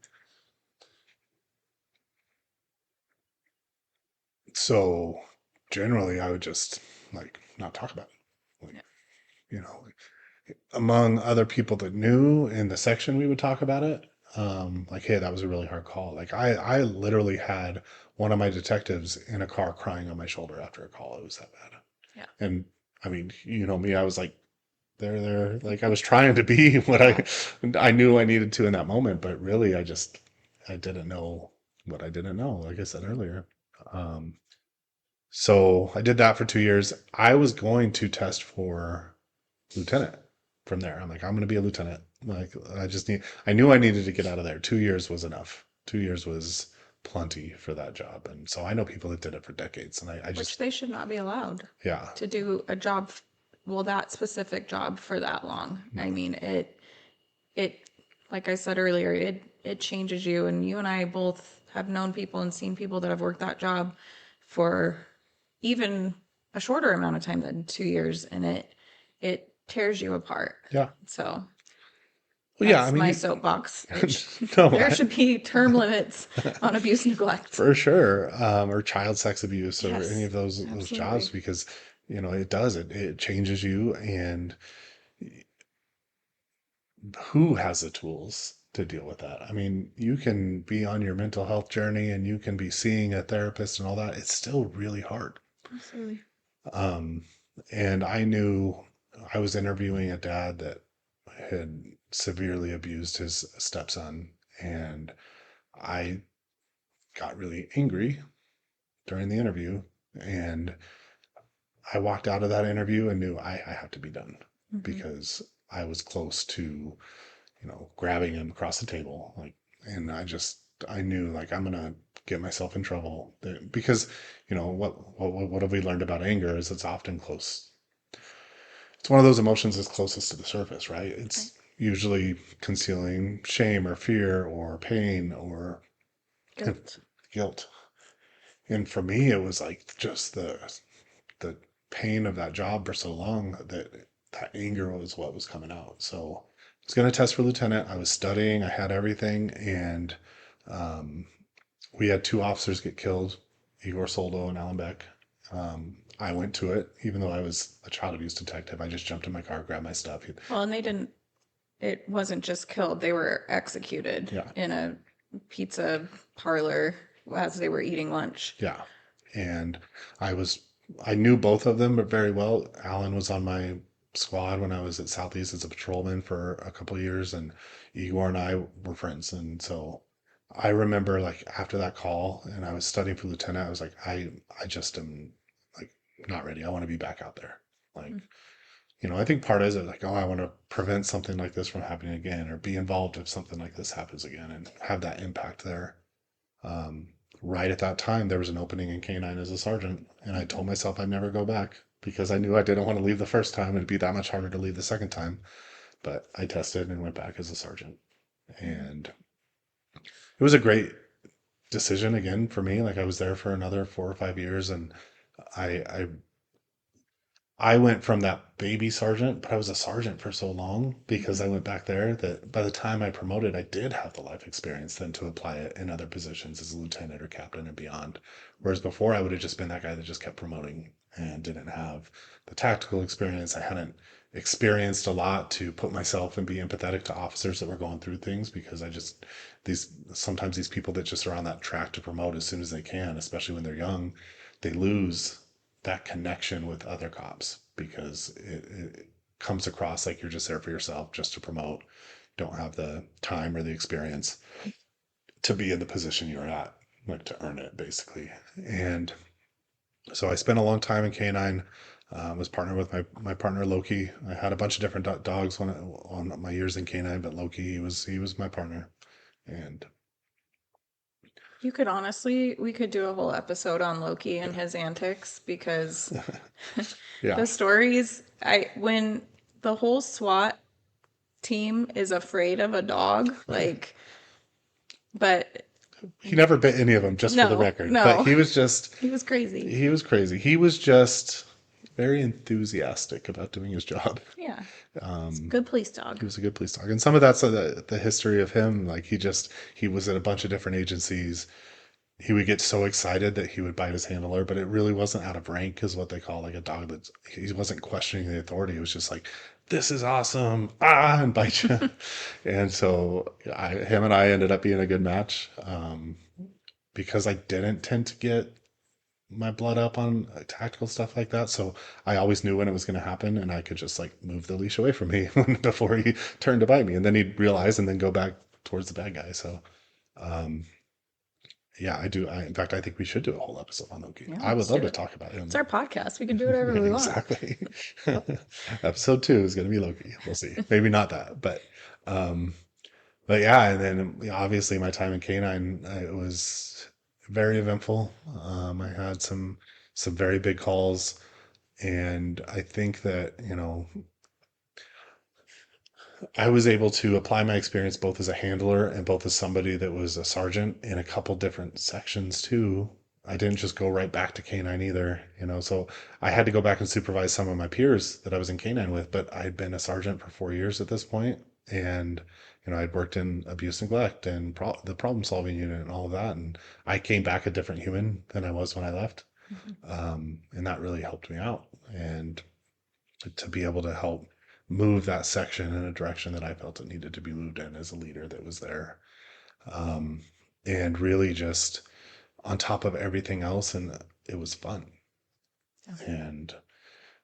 So generally I would just like not talk about it. Like,
Yeah.
you know among other people that knew in the section, we would talk about it. Like, hey, that was a really hard call. Like, I literally had one of my detectives in a car crying on my shoulder after a call. It was that bad.
Yeah.
And I mean, you know me, I was like, there. Like, I was trying to be what
Yeah.
I knew I needed to in that moment, but really, I didn't know what I didn't know. Like I said earlier. Um, so I did that for 2 years. I was going to test for lieutenant from there. I'm like, I'm going to be a lieutenant. Like, I knew I needed to get out of there. 2 years was enough. 2 years was plenty for that job. And so I know people that did it for decades. And I
Which
just,
they should not be allowed
yeah,
to do a job, well, that specific job for that long.
no,
I mean, it like I said earlier, it changes you, and you and I both have known people and seen people that have worked that job for even a shorter amount of time than 2 years, and it tears you apart.
Yeah.
So
Well, yeah, I
that's
mean,
my soapbox.
no,
There should be term limits on abuse neglect.
for sure, or child sex abuse or any
Yes,
of those jobs
absolutely.
because it does it changes you, and who has the tools to deal with that? I mean, you can be on your mental health journey and you can be seeing a therapist and all that. It's still really hard.
Absolutely.
Um, and I knew I was interviewing a dad that had severely abused his stepson, and I got really angry during the interview, and I walked out of that interview and knew I had to be done
Mm-hmm.
because I was close to, grabbing him across the table, like, and I knew like I'm gonna get myself in trouble because, what have we learned about anger is it's often close. It's one of those emotions that's closest to the surface, right?
Right.
It's usually concealing shame or fear or pain or
Guilt.
guilt. And for me, it was like just the pain of that job for so long that anger was what was coming out. So I was going to test for lieutenant. I was studying. I had everything, and um, we had two officers get killed, Igor Soldo and Alan Beck. I went to it, even though I was a child abuse detective. I just jumped in my car, grabbed my stuff.
Well, and they didn't, it wasn't just killed, they were executed
Yeah,
in a pizza parlor as they were eating lunch.
yeah. And I was, I knew both of them very well. Alan was on my squad when I was at Southeast as a patrolman for a couple of years, and Igor and I were friends. And so I remember like after that call, and I was studying for lieutenant, I was like, I just am like not ready. I want to be back out there. Like, I think part is it like, oh, I want to prevent something like this from happening again, or be involved if something like this happens again, and have that impact there. Um, right at that time, there was an opening in K9 as a sergeant, and I told myself I'd never go back because I knew I didn't want to leave the first time. It'd be that much harder to leave the second time. But I tested and went back as a sergeant,
Mhm.
and it was a great decision again for me. Like I was there for another 4 or 5 years, and I I went from that baby sergeant, but I was a sergeant for so long because
Mhm.
I went back there that by the time I promoted, I did have the life experience then to apply it in other positions as a lieutenant or captain and beyond. Whereas before, I would have just been that guy that just kept promoting and didn't have the tactical experience. I hadn't experienced a lot to put myself and be empathetic to officers that were going through things because sometimes these people that just are on that track to promote as soon as they can, especially when they're young, they lose that connection with other cops because it comes across like you're just there for yourself, just to promote, don't have the time or the experience to be in the position you're at, like to earn it basically. And so I spent a long time in K9. Was partnered with my partner Loki. I had a bunch of different dogs on my years in K9, but Loki he was my partner, and
You could honestly, we could do a whole episode on Loki and his antics because
yeah,
the stories, when the whole SWAT team is afraid of a dog, like, but
he never bit any of them, just for the
no,
record. But
no,
he was just
he was crazy.
he was crazy. He was just very enthusiastic about doing his job.
Yeah, it's a
Um,
good police
he
dog.
was a good police dog, and some of that's the history of him. Like he was at a bunch of different agencies. He would get so excited that he would bite his handler, but it really wasn't out of rank, is what they call like a dog that he wasn't questioning the authority. It was just like, this is awesome, and bite you. And so him and I ended up being a good match because I didn't tend to get my blood up on tactical stuff like that. So I always knew when it was going to happen, and I could just like move the leash away from me before he turned to bite me, and then he'd realize and then go back towards the bad guy. So um, yeah, I do. In fact, I think we should do a whole episode on Loki.
Yeah,
I would
let's
love
do
to
it.
talk about
It's
him.
our podcast. We can do whatever we want.
Exactly. Episode 2 is going to be Loki. We'll see. Maybe not that, um, but yeah. And then obviously my time in K9, it was very eventful. I had some very big calls, and I think that I was able to apply my experience both as a handler and both as somebody that was a sergeant in a couple different sections too. I didn't just go right back to canine either, so I had to go back and supervise some of my peers that I was in canine with, but I'd been a sergeant for 4 years at this point, and I'd worked in abuse, neglect, and the problem solving unit and all of that, and I came back a different human than I was when I left,
Mhm.
and that really helped me out, and to be able to help move that section in a direction that I felt it needed to be moved in as a leader that was there. Um, and really just on top of everything else, and it was fun.
Yeah.
And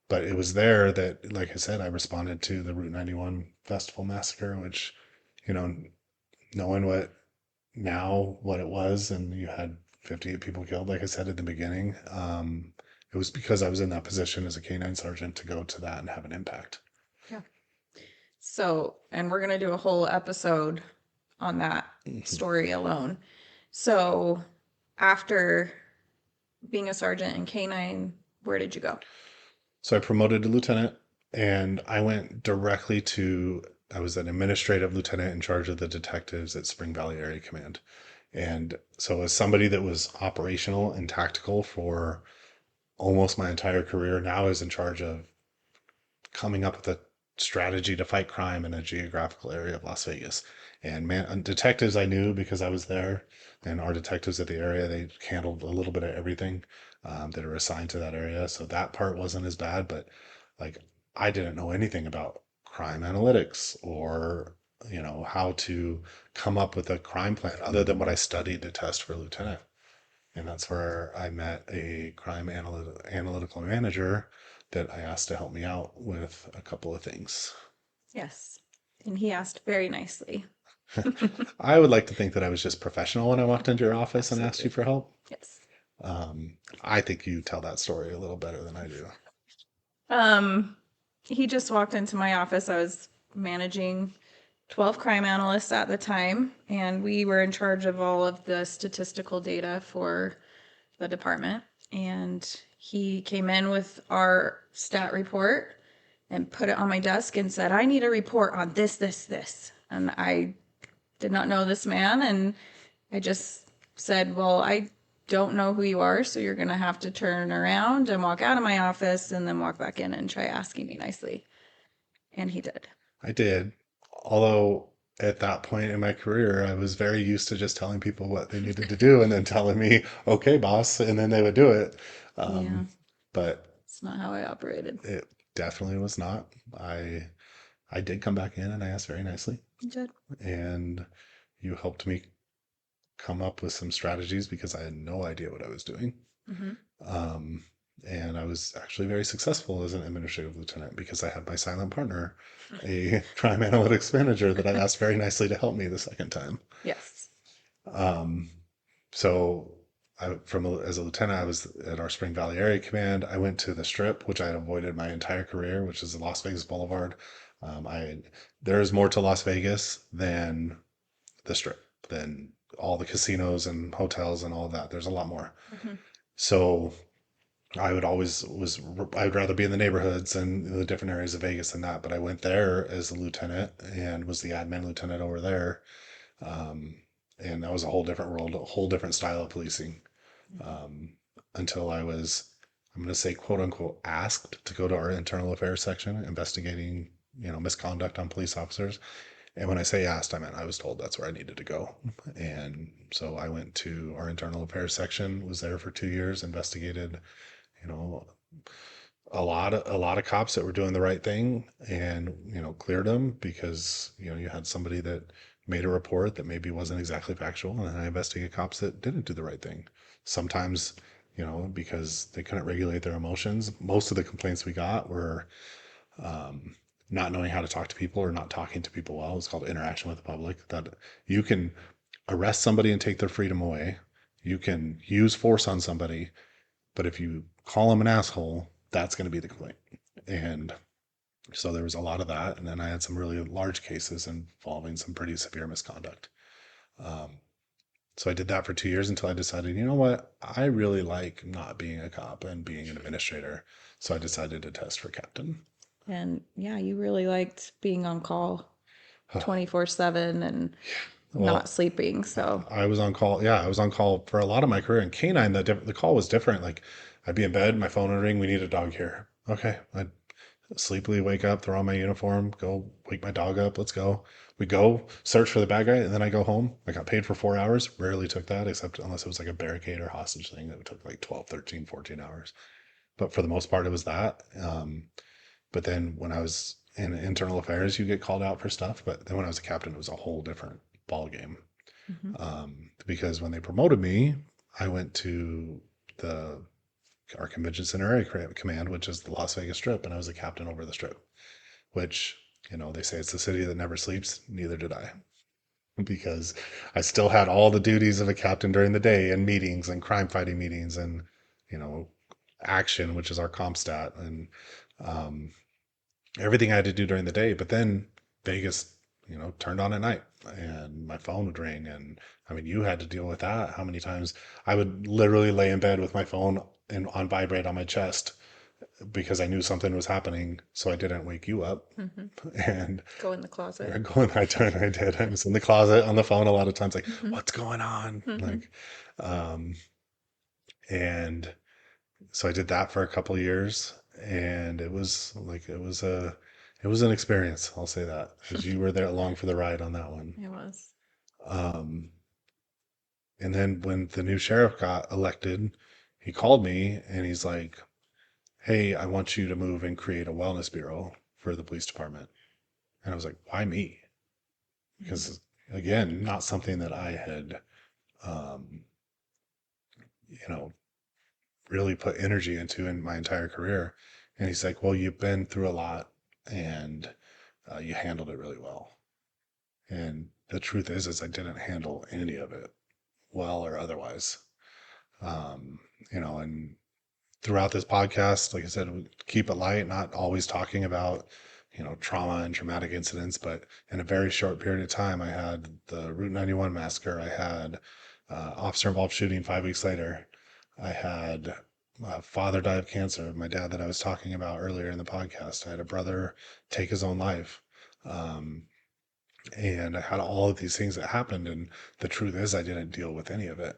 but it was there that, like I said, I responded to the Route 91 Festival massacre, which, you know, knowing what it was, and you had 58 people killed, like I said at the beginning, it was because I was in that position as a canine sergeant to go to that and have an impact.
Yeah. So, and we're going to do a whole episode on that
Mhm.
story alone. So, after being a sergeant in K9, where did you go?
So I promoted to lieutenant, and I went directly to, I was an administrative lieutenant in charge of the detectives at Spring Valley Area Command. And so, as somebody that was operational and tactical for almost my entire career, now is in charge of coming up with a strategy to fight crime in a geographical area of Las Vegas. And man, detectives I knew because I was there, and our detectives at the area, they handled a little bit of everything that are assigned to that area. So that part wasn't as bad, but like I didn't know anything about crime analytics or how to come up with a crime plan other than what I studied to test for lieutenant. And that's where I met a analytical manager that I asked to help me out with a couple of things.
Yes. And he asked very nicely.
I would like to think that I was just professional when I walked into your office and asked you
Absolutely.
for help.
Yes.
I think you tell that story a little better than I do.
Um, he just walked into my office. I was managing 12 crime analysts at the time, and we were in charge of all of the statistical data for the department. And he came in with our stat report and put it on my desk and said, I need a report on this, this, this. And I did not know this man. And I just said, well, I don't know who you are, so you're going to have to turn around and walk out of my office and then walk back in and try asking me nicely. And he did.
I did, although at that point in my career, I was very used to just telling people what they needed to do and then telling me, okay, boss, and then they would do it.
Yeah,
But
it's not how I operated.
it definitely was not. I did come back in and I asked very nicely,
You did.
and you helped me come up with some strategies because I had no idea what I was doing.
Mm-hmm.
Um, and I was actually very successful as an administrative lieutenant because I had my silent partner, a crime analytics manager that I asked very nicely to help me the second time.
Yes.
Um, so as a lieutenant, I was at our Spring Valley Area Command. I went to the Strip, which I had avoided my entire career, which is the Las Vegas Boulevard. I There is more to Las Vegas than the Strip, than all the casinos and hotels and all that. There's a lot more.
Mm-hmm.
So I would rather be in the neighborhoods and the different areas of Vegas than that. But I went there as a lieutenant and was the admin lieutenant over there. Um, and that was a whole different world, a whole different style of policing. Um, until I'm going to say, quote unquote, asked to go to our internal affairs section investigating, misconduct on police officers. And when I say asked, I meant I was told that's where I needed to go. And so I went to our internal affairs section, was there for 2 years, investigated, you know, a lot of cops that were doing the right thing and, cleared them because, you had somebody that made a report that maybe wasn't exactly factual. And then I investigated cops that didn't do the right thing. Sometimes, because they couldn't regulate their emotions. Most of the complaints we got were um, not knowing how to talk to people or not talking to people well. It's called interaction with the public. That you can arrest somebody and take their freedom away. You can use force on somebody, but if you call them an asshole, that's going to be the complaint. And so there was a lot of that. And then I had some really large cases involving some pretty severe misconduct. Um, so I did that for 2 years until I decided, you know what? I really like not being a cop and being an administrator. So I decided to test for captain.
And yeah, you really liked being on call. 24/7 and not
Well,
sleeping. So,
I was on call. Yeah, I was on call for a lot of my career. In canine, the call was different. Like, I'd be in bed, my phone would ring. We need a dog here. Okay, I'd sleepily wake up, throw on my uniform, go wake my dog up. Let's go. We go search for the bad guy, and then I go home. I got paid for 4 hours. Rarely took that, except unless it was like a barricade or hostage thing that took like 12, 13, 14 hours. But for the most part, it was that. But then when I was in internal affairs, you get called out for stuff. But then when I was a captain, it was a whole different ball game.
mhm.
Because when they promoted me, I went to the our convention center area command, which is the Las Vegas Strip, and I was the captain over the Strip. Which, they say it's the city that never sleeps. Neither did I, because I still had all the duties of a captain during the day, and meetings and crime fighting meetings, and you know action, which is our comp stat, and um, everything I had to do during the day. But then Vegas, turned on at night and my phone would ring. And I mean, you had to deal with that. How many times I would literally lay in bed with my phone on vibrate on my chest because I knew something was happening. So I didn't wake you up.
Mhm.
And
Go in the closet.
going, I did. I was in the closet on the phone a lot of times, like,
Mhm.
what's going on?
Mhm.
Like, um, and so I did that for a couple of years, and it was an experience. I'll say that, because you were there along for the ride on that one.
It was.
Um, and then when the new sheriff got elected, he called me and he's like, "Hey, I want you to move and create a wellness bureau for the police department." And I was like, "Why me?"
Mhm.
Because again, not something that I had, um, you know, really put energy into in my entire career. And he's like, "Well, you've been through a lot, and you handled it really well." And the truth is I didn't handle any of it well or otherwise. Um, and throughout this podcast, like I said, we keep it light, not always talking about, trauma and traumatic incidents, but in a very short period of time, I had the Route 91 massacre. I had officer involved shooting 5 weeks later. I had father die of cancer, my dad that I was talking about earlier in the podcast. I had a brother take his own life. Um, and I had all of these things that happened. And the truth is, I didn't deal with any of it.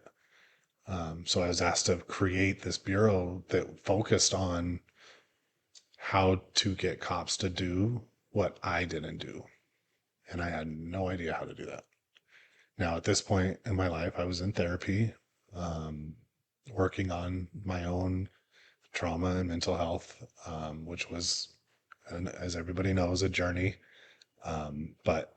So I was asked to create this bureau that focused on how to get cops to do what I didn't do. And I had no idea how to do that. Now, at this point in my life, I was in therapy, um, working on my own trauma and mental health, which was, as everybody knows, a journey. But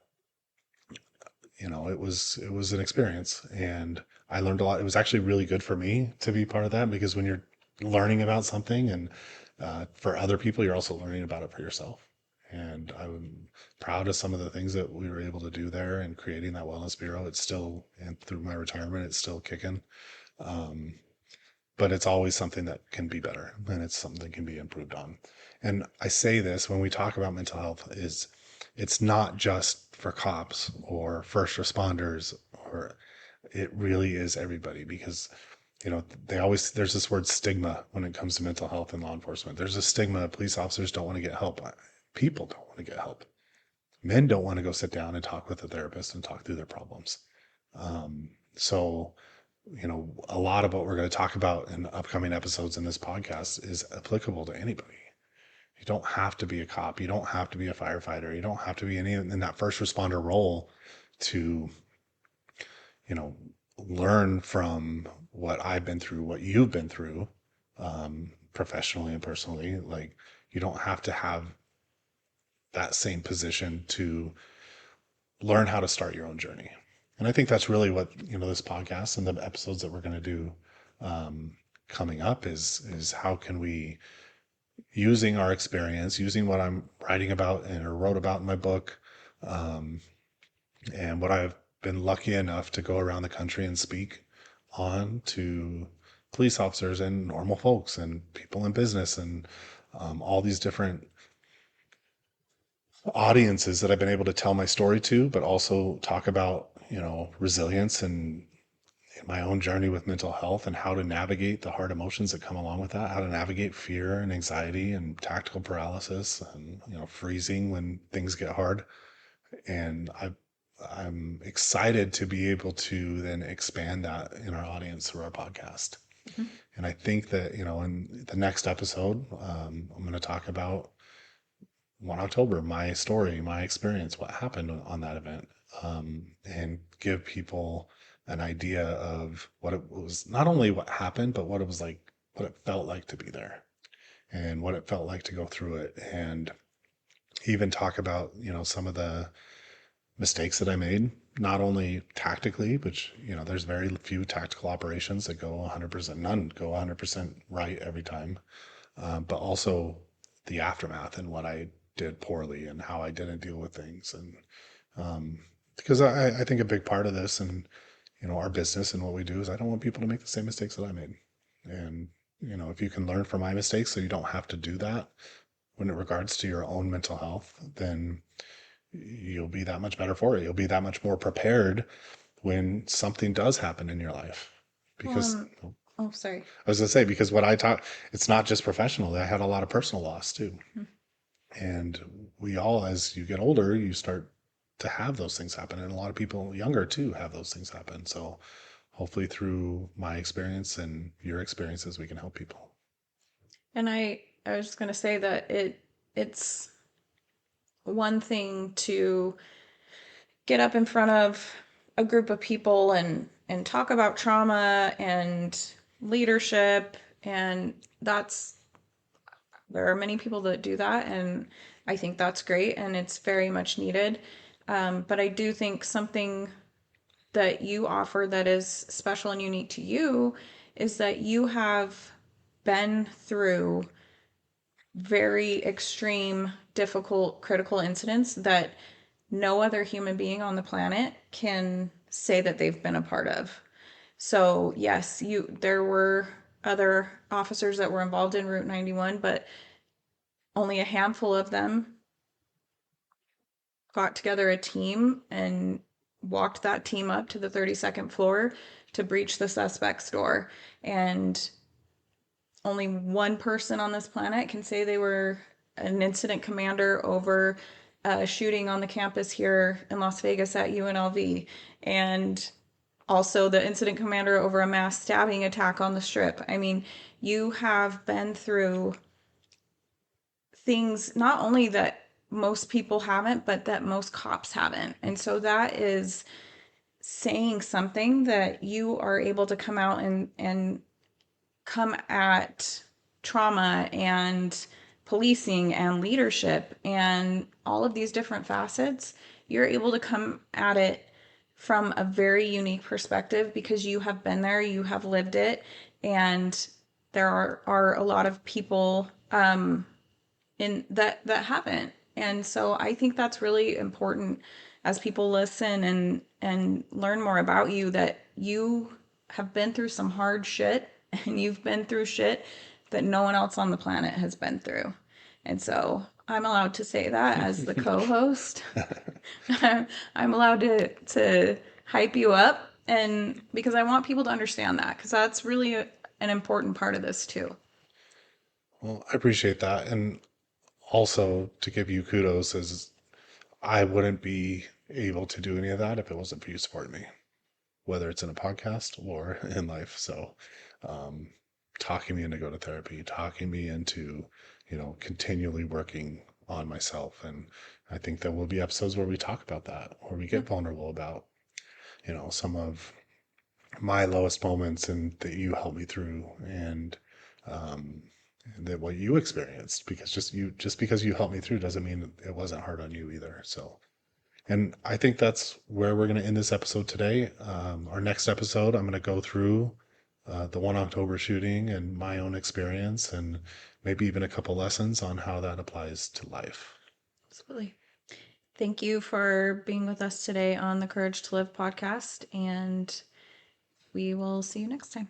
it was an experience, and I learned a lot. It was actually really good for me to be part of that, because when you're learning about something, and for other people, you're also learning about it for yourself. And I'm proud of some of the things that we were able to do there and creating that wellness bureau. It's still, and through my retirement, it's still kicking. Um, but it's always something that can be better, and it's something that can be improved on. And I say this when we talk about mental health, is it's not just for cops or first responders, or it really is everybody, because there's this word stigma when it comes to mental health and law enforcement. There's a stigma. Police officers don't want to get help. People don't want to get help. Men don't want to go sit down and talk with a therapist and talk through their problems. So a lot of what we're going to talk about in upcoming episodes in this podcast is applicable to anybody. You don't have to be a cop. You don't have to be a firefighter. You don't have to be any in that first responder role to, you know, learn from what I've been through, what you've been through, professionally and personally. Like, you don't have to have that same position to learn how to start your own journey. And I think that's really what, this podcast and the episodes that we're going to do, um, coming up, is how can we, using our experience, using what I'm writing about and or wrote about in my book, um, and what I've been lucky enough to go around the country and speak on to police officers and normal folks and people in business, and all these different audiences that I've been able to tell my story to, but also talk about, resilience and my own journey with mental health, and how to navigate the hard emotions that come along with that, how to navigate fear and anxiety and tactical paralysis, and, freezing when things get hard. And I'm excited to be able to then expand that in our audience through our podcast.
Mhm.
And I think that, in the next episode, I'm going to talk about 1 October, my story, my experience, what happened on that event, and give people an idea of what it was, not only what happened, but what it was like, what it felt like to be there and what it felt like to go through it. And even talk about, some of the mistakes that I made, not only tactically, which, there's very few tactical operations that go 100%, none go 100% right every time, but also the aftermath and what I did poorly and how I didn't deal with things. And because I think a big part of this and, our business and what we do is I don't want people to make the same mistakes that I made. And, if you can learn from my mistakes so you don't have to do that when it regards to your own mental health, then you'll be that much better for it. You'll be that much more prepared when something does happen in your life.
Well,
Because
oh, sorry.
I was gonna say, because what I taught, it's not just professional. I had a lot of personal loss too.
Mhm.
And we all, as you get older, you start to have those things happen. And a lot of people younger too have those things happen. So hopefully through my experience and your experiences, we can help people.
And I was just going to say that it's one thing to get up in front of a group of people and talk about trauma and leadership, and that's there are many people that do that, and I think that's great and it's very much needed. But I do think something that you offer that is special and unique to you is that you have been through very extreme, difficult, critical incidents that no other human being on the planet can say that they've been a part of. So, yes, there were other officers that were involved in Route 91, but only a handful of them got together a team and walked that team up to the 32nd floor to breach the suspect's door. And only one person on this planet can say they were an incident commander over a shooting on the campus here in Las Vegas at UNLV, and also the incident commander over a mass stabbing attack on the strip. I mean, you have been through things not only that most people haven't, but that most cops haven't. And so that is saying something that you are able to come out and come at trauma and policing and leadership and all of these different facets. You're able to come at it from a very unique perspective because you have been there, you have lived it, and there are a lot of people in that haven't. And so I think that's really important as people listen and learn more about you, that you have been through some hard shit and you've been through shit that no one else on the planet has been through. And so I'm allowed to say that as the co-host. I'm allowed to hype you up, and because I want people to understand that, because that's really an important part of this too.
Well, I appreciate that. And also to give you kudos as I wouldn't be able to do any of that if it wasn't for you supporting me, whether it's in a podcast or in life. So, um, talking me into go to therapy, talking me into, continually working on myself. And I think there will be episodes where we talk about that, where we
Yeah.
get vulnerable about, some of my lowest moments and that you helped me through and, um, that what you experienced, because just because you helped me through doesn't mean it wasn't hard on you either. So, and I think that's where we're going to end this episode today. Our next episode, I'm going to go through the 1 October shooting and my own experience, and maybe even a couple lessons on how that applies to life.
Absolutely. Thank you for being with us today on the Courage to Live podcast, and we will see you next time.